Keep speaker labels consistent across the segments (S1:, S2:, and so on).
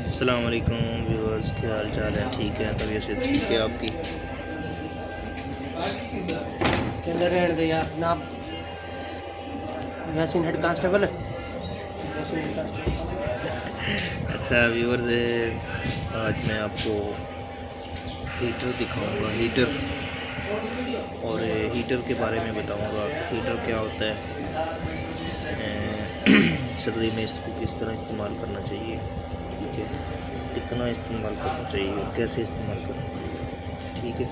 S1: अस्सलाम वालेकुम व्यूअर्स, क्या हाल चाल है? ठीक है, तबीयत से ठीक है आपकी?
S2: अंदर रहने दे यार ना। यासीन हेड कांस्टेबल
S1: अच्छा व्यूअर्स, आज मैं आपको हीटर दिखाऊंगा। हीटर और हीटर के बारे में बताऊंगा कि हीटर क्या होता है, सर्दी में इसको किस तरह इस्तेमाल करना चाहिए, ठीक है, कितना इस्तेमाल करना चाहिए और कैसे इस्तेमाल करना चाहिए, ठीक है।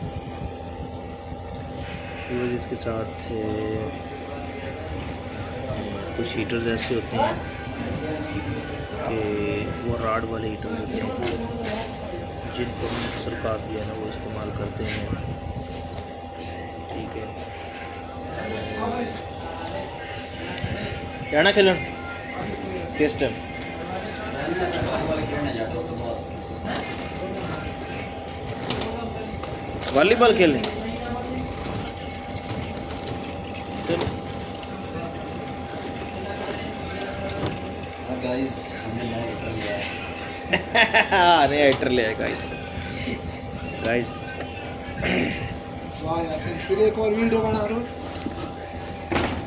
S1: व्यूअर्स, इसके साथ कुछ हीटर्स ऐसे होते हैं कि वो राड वाले हीटर होते हैं जिनको सरकार जो है ना वो इस्तेमाल करते हैं, ठीक है। क्या ना खेलन किस टाइम वॉलीबॉल खेलने चलो।
S3: गाइस हमने नया हीटर लिया है।
S1: नया हीटर ले आए गाइस।
S3: वाह यासीन, फिर एक और वीडियो बना रहा हूँ।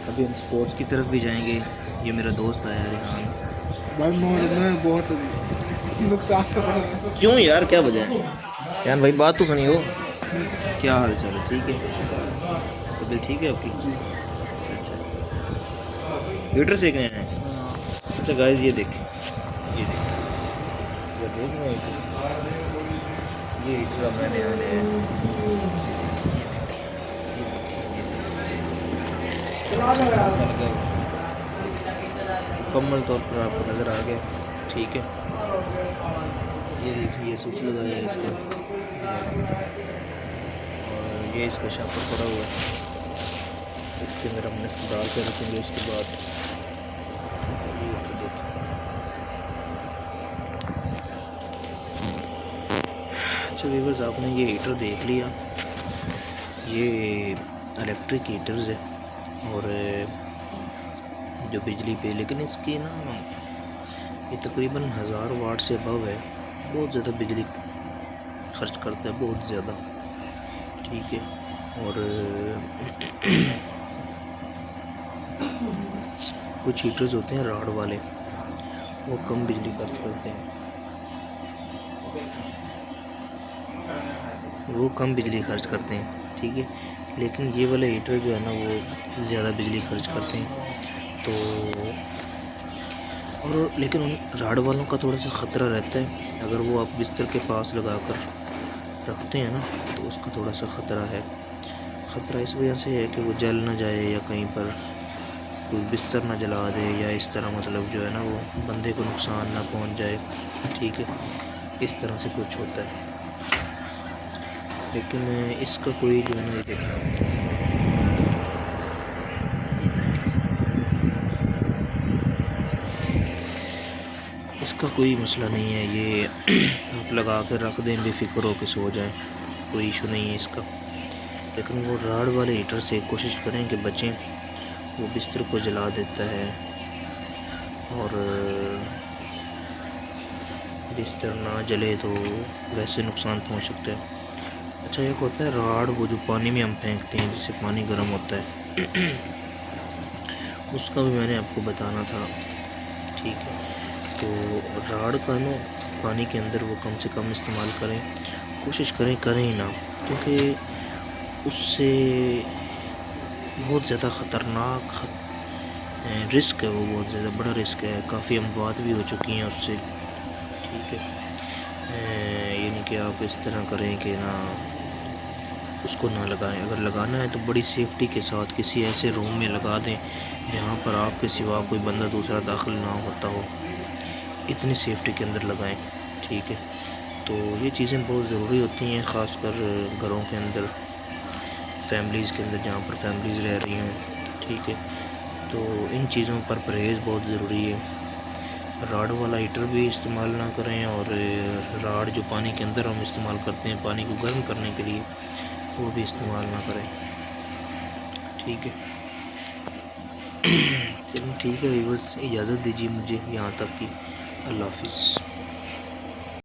S1: अभी हम स्पोर्ट्स की तरफ भी जाएंगे। ये मेरा दोस्त आया रेहान।
S3: भाई मैं बहुत नुकसान।
S1: क्यों यार, क्या वजह है यार? भाई बात तो सुनियो। क्या हाल चाल है? ठीक है, तबीयत ठीक है आपकी? अच्छा, हीटर सेकने हैं। अच्छा गाइस, ये देखें, ये देख रहे हैं ये हीटर मैंने आने हैं। मुकम्मल तौर पर आपको नज़र आ गया, ठीक है। ये देखिए, ये स्विच लगाया है इसका और ये इसका शापर पड़ा हुआ है। इसके अंदर हमने इसको डाल कर रखेंगे। उसके बाद ये देखिए, अच्छा व्यूअर्स, आपने ये हीटर देख लिया। ये इलेक्ट्रिक हीटर्स है और जो बिजली पे, लेकिन इसकी ना ये तकरीबन 1000 वाट से अबव है। बहुत ज़्यादा बिजली खर्च करता है, बहुत ज़्यादा, ठीक है। और कुछ हीटर्स होते हैं राड वाले, वो कम बिजली खर्च करते हैं, वो कम बिजली खर्च करते हैं, ठीक है। लेकिन ये वाले हीटर जो है ना वो ज़्यादा बिजली खर्च करते हैं। तो और लेकिन उन राड वालों का थोड़ा सा ख़तरा रहता है। अगर वो आप बिस्तर के पास लगा कर रखते हैं ना तो उसका थोड़ा सा ख़तरा है। ख़तरा इस वजह से है कि वो जल ना जाए या कहीं पर कोई बिस्तर ना जला दे, या इस तरह मतलब जो है ना वो बंदे को नुकसान ना पहुंच जाए, ठीक है। इस तरह से कुछ होता है। लेकिन इसका कोई जो है ना, ये देखिए, इसका कोई मसला नहीं है। ये आप लगा कर रख दें, बेफिक्र हो के सो जाएं, कोई इशू नहीं है इसका। लेकिन वो राड वाले हीटर से कोशिश करें कि बचें। वो बिस्तर को जला देता है और बिस्तर ना जले तो वैसे नुकसान पहुंच सकता है। अच्छा, एक होता है राड, वो जो पानी में हम फेंकते हैं जिससे पानी गर्म होता है, उसका भी मैंने आपको बताना था, ठीक है। तो राड का ना पानी के अंदर वो कम से कम इस्तेमाल करें, कोशिश करें ही ना, क्योंकि उससे बहुत ज़्यादा ख़तरनाक रिस्क है। वो बहुत ज़्यादा बड़ा रिस्क है। काफ़ी अमवात भी हो चुकी हैं उससे, ठीक है। यानी कि आप इस तरह करें कि ना उसको ना लगाएं। अगर लगाना है तो बड़ी सेफ्टी के साथ किसी ऐसे रूम में लगा दें जहाँ पर आपके सिवा कोई बंदा दूसरा दाखिल ना होता हो। इतनी सेफ्टी के अंदर लगाएं, ठीक है। तो ये चीज़ें बहुत ज़रूरी होती हैं, ख़ासकर घरों के अंदर, फैमिलीज़ के अंदर, जहाँ पर फैमिलीज़ रह रही हों, ठीक है। तो इन चीज़ों पर परहेज़ बहुत ज़रूरी है। राड वाला हीटर भी इस्तेमाल ना करें और राड जो पानी के अंदर हम इस्तेमाल करते हैं पानी को गर्म करने के लिए, वो भी इस्तेमाल ना करें, ठीक है। चलिए ठीक है व्यूअर्स, इजाज़त दीजिए मुझे यहाँ तक की। अल्लाह हाफिज़।